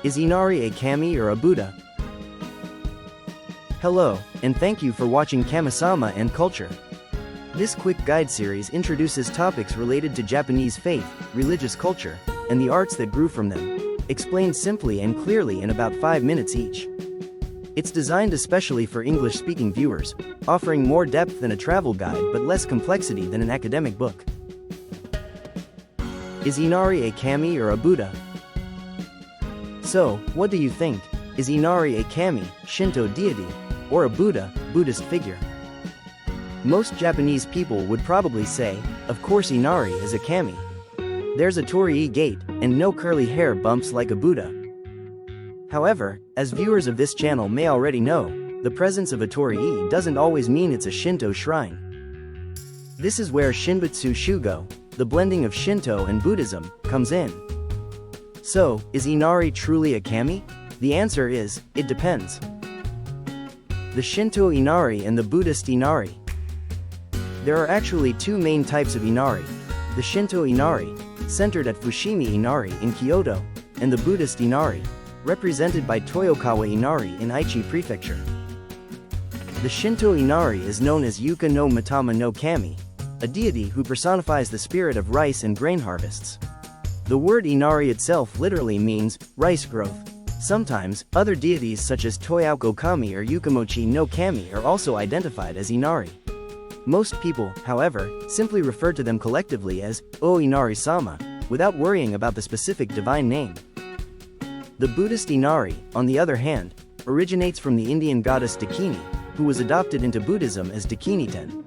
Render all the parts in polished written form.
Is Inari a kami or a Buddha? Hello, and thank you for watching Kamisama and Culture. This quick guide series introduces topics related to Japanese faith, religious culture, and the arts that grew from them, explained simply and clearly in about 5 minutes each. It's designed especially for English-speaking viewers, offering more depth than a travel guide but less complexity than an academic book. Is Inari a kami or a Buddha? So, what do you think? Is Inari a kami, Shinto deity, or a Buddha, Buddhist figure? Most Japanese people would probably say, of course Inari is a kami. There's a torii gate, and no curly hair bumps like a Buddha. However, as viewers of this channel may already know, the presence of a torii doesn't always mean it's a Shinto shrine. This is where Shinbutsu Shugo, the blending of Shinto and Buddhism, comes in. So, is Inari truly a kami? The answer is, it depends. The Shinto Inari and the Buddhist Inari. There are actually two main types of Inari: the Shinto Inari, centered at Fushimi Inari in Kyoto, and the Buddhist Inari, represented by Toyokawa Inari in Aichi Prefecture. The Shinto Inari is known as Yuka no Matama no Kami, a deity who personifies the spirit of rice and grain harvests. The word Inari itself literally means rice growth. Sometimes, other deities such as Toyauko Kami or Yukamochi no Kami are also identified as Inari. Most people, however, simply refer to them collectively as O Inari-sama, without worrying about the specific divine name. The Buddhist Inari, on the other hand, originates from the Indian goddess Dakini, who was adopted into Buddhism as Dakini-ten.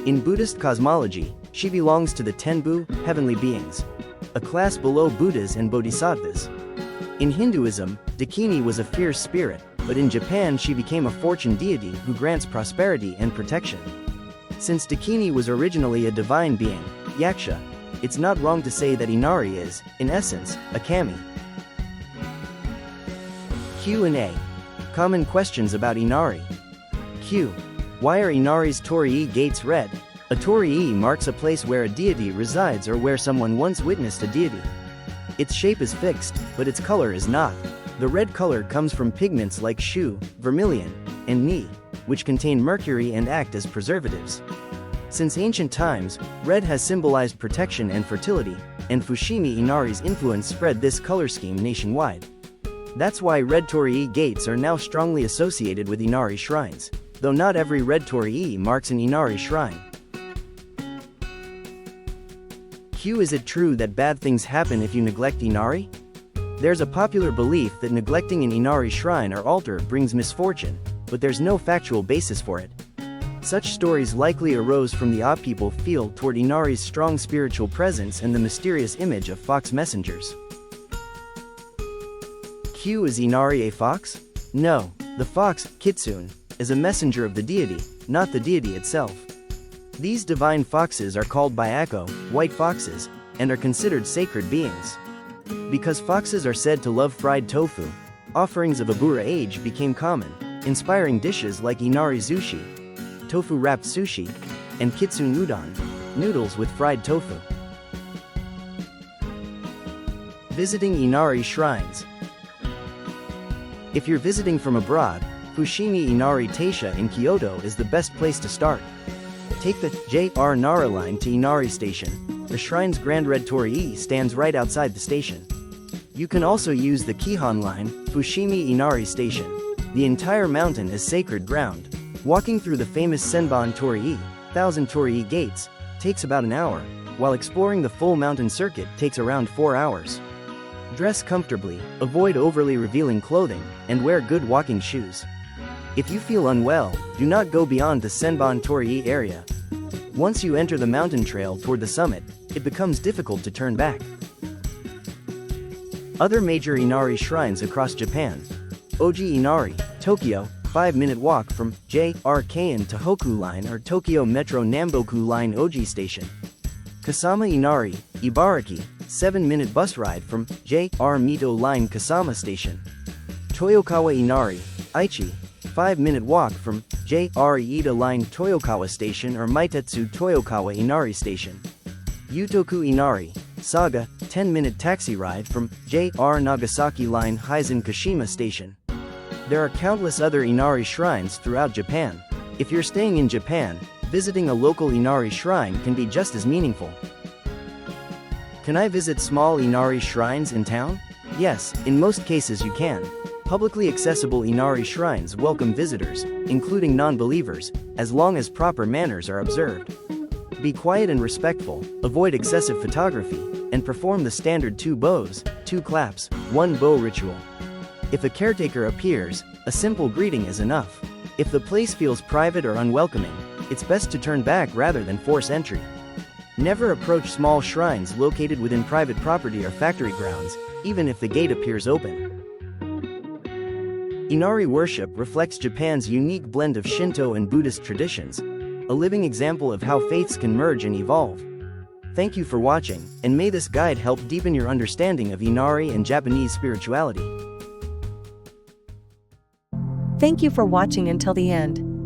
In Buddhist cosmology, she belongs to the Tenbu, heavenly beings, a class below Buddhas and Bodhisattvas. In Hinduism, Dakini was a fierce spirit, but in Japan she became a fortune deity who grants prosperity and protection. Since Dakini was originally a divine being, Yaksha, it's not wrong to say that Inari is, in essence, a kami. Q&A. Common questions about Inari. Q. Why are Inari's torii gates red? A torii marks a place where a deity resides or where someone once witnessed a deity. Its shape is fixed, but its color is not. The red color comes from pigments like shu, vermilion, and ni, which contain mercury and act as preservatives. Since ancient times, red has symbolized protection and fertility, and Fushimi Inari's influence spread this color scheme nationwide. That's why red torii gates are now strongly associated with Inari shrines, though not every red torii marks an Inari shrine. Q. Is it true that bad things happen if you neglect Inari? There's a popular belief that neglecting an Inari shrine or altar brings misfortune, but there's no factual basis for it. Such stories likely arose from the awe people feel toward Inari's strong spiritual presence and the mysterious image of fox messengers. Q. Is Inari a fox? No, the fox, kitsune, is a messenger of the deity, not the deity itself. These divine foxes are called byako, white foxes, and are considered sacred beings. Because foxes are said to love fried tofu, offerings of Abura age became common, inspiring dishes like Inari Zushi, tofu-wrapped sushi, and kitsune udon, noodles with fried tofu. Visiting Inari shrines. If you're visiting from abroad, Fushimi Inari Taisha in Kyoto is the best place to start. Take the J.R. Nara line to Inari Station. The shrine's Grand Red Torii stands right outside the station. You can also use the Kihon line, Fushimi Inari Station. The entire mountain is sacred ground. Walking through the famous Senbon Torii, Thousand Torii Gates, takes about an hour, while exploring the full mountain circuit takes around 4 hours. Dress comfortably, avoid overly revealing clothing, and wear good walking shoes. If you feel unwell, do not go beyond the Senbon Torii area. Once you enter the mountain trail toward the summit, it becomes difficult to turn back. Other major Inari shrines across Japan. Oji Inari, Tokyo, 5-minute walk from J.R. Keihan Tohoku Line or Tokyo Metro Namboku Line Oji Station. Kasama Inari, Ibaraki, 7-minute bus ride from J.R. Mito Line Kasama Station. Toyokawa Inari, Aichi, 5-minute walk from J.R. Iida Line Toyokawa Station or Meitetsu Toyokawa Inari Station. Yutoku Inari, Saga, 10-minute taxi ride from JR Nagasaki Line Hizen Kashima Station. There are countless other Inari shrines throughout Japan. If you're staying in Japan, visiting a local Inari shrine can be just as meaningful. Can I visit small Inari shrines in town? Yes, in most cases you can. Publicly accessible Inari shrines welcome visitors, including non-believers, as long as proper manners are observed. Be quiet and respectful, avoid excessive photography, and perform the standard 2 bows, 2 claps, 1 bow ritual. If a caretaker appears, a simple greeting is enough. If the place feels private or unwelcoming, it's best to turn back rather than force entry. Never approach small shrines located within private property or factory grounds, even if the gate appears open. Inari worship reflects Japan's unique blend of Shinto and Buddhist traditions, a living example of how faiths can merge and evolve. Thank you for watching, and may this guide help deepen your understanding of Inari and Japanese spirituality. Thank you for watching until the end.